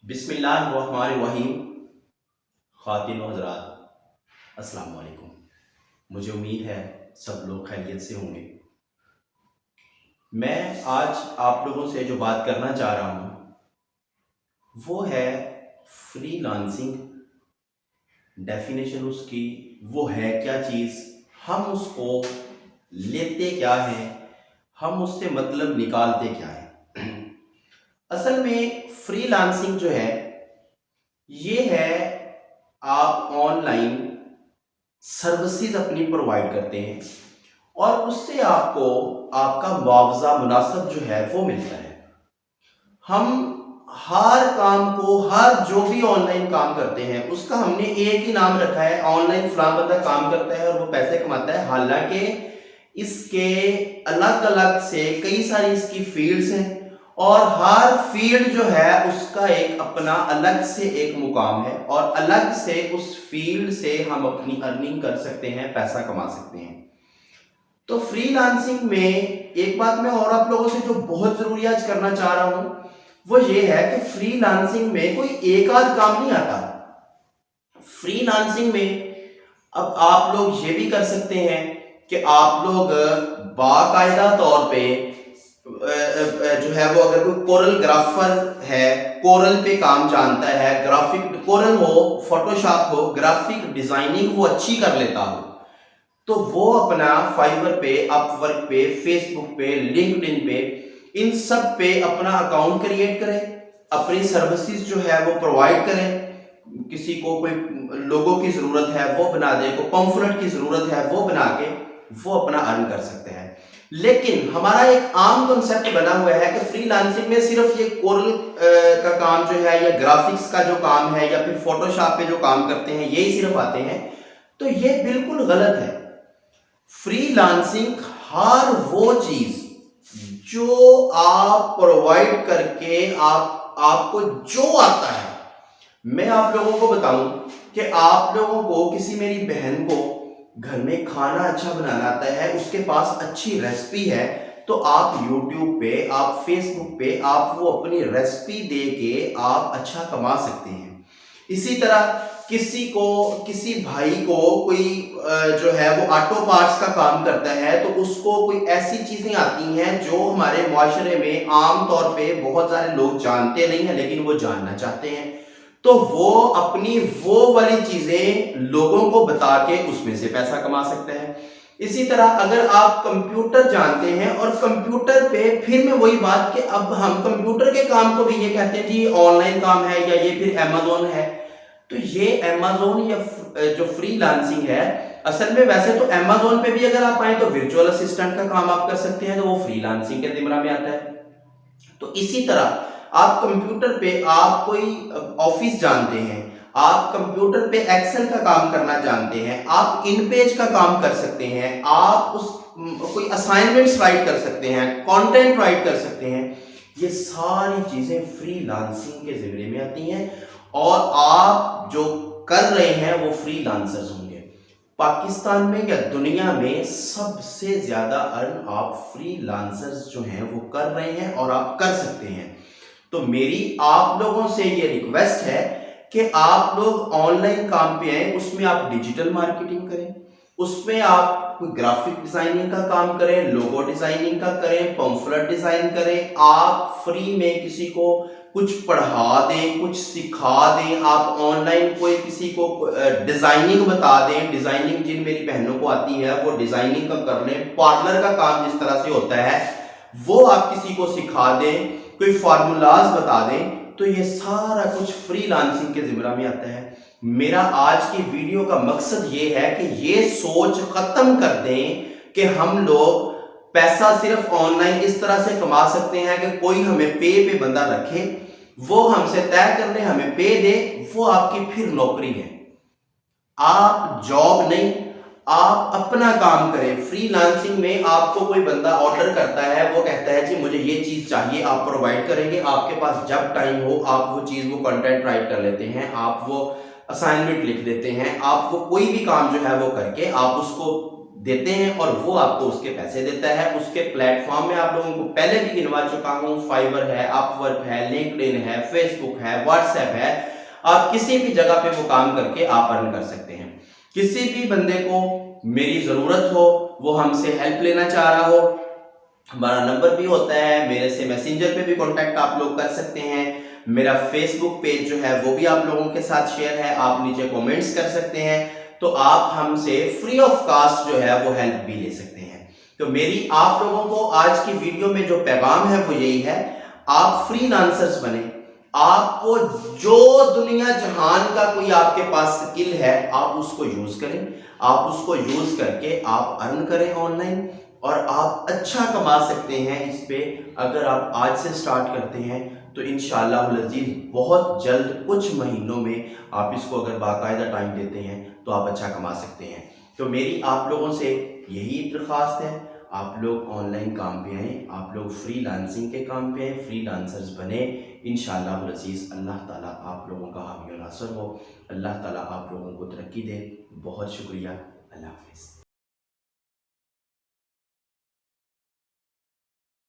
बिस्मिल्लाहिर्रहमानिर्रहीम। ख़वातीन व हज़रात, अस्सलाम वालेकुम। मुझे उम्मीद है सब लोग खैरियत से होंगे। मैं आज आप लोगों से जो बात करना चाह रहा हूँ वो है फ्रीलांसिंग। डेफिनेशन उसकी वो है क्या चीज़, हम उसको लेते क्या हैं, हम उससे मतलब निकालते क्या हैं। असल में फ्रीलांसिंग जो है ये है, आप ऑनलाइन सर्विसेज अपनी प्रोवाइड करते हैं और उससे आपको आपका मुआवजा मुनासिब जो है वो मिलता है। हम हर काम को, हर जो भी ऑनलाइन काम करते हैं उसका हमने एक ही नाम रखा है, ऑनलाइन फलां बंदा काम करता है और वो पैसे कमाता है। हालांकि इसके अलग अलग से कई सारी इसकी फील्ड्स हैं और हर फील्ड जो है उसका एक अपना अलग से एक मुकाम है और अलग से उस फील्ड से हम अपनी अर्निंग कर सकते हैं, पैसा कमा सकते हैं। तो फ्रीलांसिंग में एक बात मैं और आप लोगों से जो बहुत जरूरी आज करना चाह रहा हूं वो ये है कि फ्रीलांसिंग में कोई एक आध काम नहीं आता। फ्रीलांसिंग में अब आप लोग ये भी कर सकते हैं कि आप लोग बाकायदा तौर पे जो है वो, अगर कोई कोरलग्राफर है, कोरल पे काम जानता है, ग्राफिक कोरल हो, फोटोशॉप हो, ग्राफिक डिजाइनिंग वो अच्छी कर लेता हो, तो वो अपना फाइवर पे, अपवर्क पे, फेसबुक पे, लिंक्डइन पे, इन सब पे अपना अकाउंट क्रिएट करें, अपनी सर्विसेज जो है वो प्रोवाइड करें। किसी को कोई लोगों की जरूरत है वो बना दे, को पंफलेट की जरूरत है वो बना के वो अपना अर्न कर सकते हैं। लेकिन हमारा एक आम कॉन्सेप्ट बना हुआ है कि फ्रीलांसिंग में सिर्फ ये कोरल का काम जो है या ग्राफिक्स का जो काम है या फिर फोटोशॉप पे जो काम करते हैं यही सिर्फ आते हैं, तो ये बिल्कुल गलत है। फ्रीलांसिंग हर वो चीज जो आप प्रोवाइड करके आपको जो आता है, मैं आप लोगों को बताऊं कि आप लोगों को किसी मेरी बहन को घर में खाना अच्छा बनाना आता है, उसके पास अच्छी रेसिपी है, तो आप YouTube पे, आप Facebook पे आप वो अपनी रेसिपी दे के आप अच्छा कमा सकते हैं। इसी तरह किसी को, किसी भाई को कोई जो है वो ऑटो पार्ट्स का काम करता है, तो उसको कोई ऐसी चीजें आती हैं जो हमारे माशरे में आम तौर पे बहुत सारे लोग जानते नहीं हैं लेकिन वो जानना चाहते हैं, तो वो अपनी वो वाली चीजें लोगों को बता के उसमें से पैसा कमा सकते हैं। इसी तरह अगर आप कंप्यूटर जानते हैं और कंप्यूटर पे, फिर मैं वही बात कि अब हम कंप्यूटर के काम को भी ये कहते हैं जी ऑनलाइन काम है या ये फिर अमेज़न है, तो ये अमेज़न या जो फ्रीलांसिंग है, असल में वैसे तो अमेज़न पे भी अगर आप आए तो वर्चुअल असिस्टेंट का काम आप कर सकते हैं, तो वो फ्रीलांसिंग के जिम्मे में आता है। तो इसी तरह आप कंप्यूटर पे आप कोई ऑफिस जानते हैं, आप कंप्यूटर पे एक्सेल का काम करना जानते हैं, आप इन पेज का काम कर सकते हैं, आप उस कोई असाइनमेंट्स राइट कर सकते हैं, कंटेंट राइट कर सकते हैं, ये सारी चीजें फ्रीलांसिंग के जिम्मे में आती हैं और आप जो कर रहे हैं वो फ्रीलांसर्स होंगे। पाकिस्तान में या दुनिया में सबसे ज्यादा अर्न आप फ्रीलांसर्स जो हैं वो कर रहे हैं और आप कर सकते हैं। तो मेरी आप लोगों से ये रिक्वेस्ट है कि आप लोग ऑनलाइन काम पे आए, उसमें आप डिजिटल मार्केटिंग करें, उसमें आप कोई ग्राफिक डिजाइनिंग का काम करें, लोगो डिजाइनिंग का करें, पंफलेट डिजाइन करें, आप फ्री में किसी को कुछ पढ़ा दें, कुछ सिखा दें, आप ऑनलाइन कोई किसी को डिजाइनिंग बता दें, डिजाइनिंग जिन मेरी बहनों को आती है वो डिजाइनिंग का कर लें, पार्लर का काम जिस तरह से होता है वो आप किसी को सिखा दें, कोई फार्मूलाज बता दें, तो ये सारा कुछ फ्रीलांसिंग के जिम्मे में आता है। मेरा आज की वीडियो का मकसद ये है कि ये सोच खत्म कर दें कि हम लोग पैसा सिर्फ ऑनलाइन इस तरह से कमा सकते हैं कि कोई हमें पे बंदा रखे, वो हमसे तय कर ले, हमें पे दे, वो आपकी फिर नौकरी है। आप जॉब नहीं, आप अपना काम करें। फ्रीलांसिंग में आपको कोई बंदा ऑर्डर करता है, वो कहता है जी मुझे ये चीज चाहिए, आप प्रोवाइड करेंगे, आपके पास जब टाइम हो आप वो चीज, वो कंटेंट राइट कर लेते हैं, आप वो असाइनमेंट लिख देते हैं, आप वो कोई भी काम जो है वो करके आप उसको देते हैं और वो आपको उसके पैसे देता है। उसके प्लेटफॉर्म में आप लोगों को पहले भी गिनवा चुका हूं, फाइवर है, अपवर्क है, लिंक्डइन है, फेसबुक है, व्हाट्सएप है। आप किसी भी जगह पे वो काम करके आप अर्न कर सकते हैं। किसी भी बंदे को मेरी जरूरत हो, वो हमसे हेल्प लेना चाह रहा हो, हमारा नंबर भी होता है, मेरे से मैसेंजर पे भी कांटेक्ट आप लोग कर सकते हैं। मेरा फेसबुक पेज जो है वो भी आप लोगों के साथ शेयर है, आप नीचे कमेंट्स कर सकते हैं, तो आप हमसे फ्री ऑफ कास्ट जो है वो हेल्प भी ले सकते हैं। तो मेरी आप लोगों को आज की वीडियो में जो पैगाम है वो यही है, आप फ्रीलांसर्स बने। आपको जो दुनिया जहान का कोई आपके पास स्किल है, आप उसको यूज करें, आप उसको यूज करके आप अर्न करें ऑनलाइन, और आप अच्छा कमा सकते हैं इस पे। अगर आप आज से स्टार्ट करते हैं तो इंशाअल्लाह अज़ीज़ बहुत जल्द कुछ महीनों में आप इसको अगर बाकायदा टाइम देते हैं तो आप अच्छा कमा सकते हैं। तो मेरी आप लोगों से यही दरख्वास्त है, आप लोग ऑनलाइन काम पे आएँ, आप लोग फ्रीलांसिंग के काम पे आएँ, फ्रीलांसर्स बने। इंशाअल्लाह अज़ीज़ अल्लाह ताला आप लोगों का हामी और नासर हो, अल्लाह ताला आप लोगों को तरक्की दे। बहुत शुक्रिया, अल्लाह हाफ़िज़।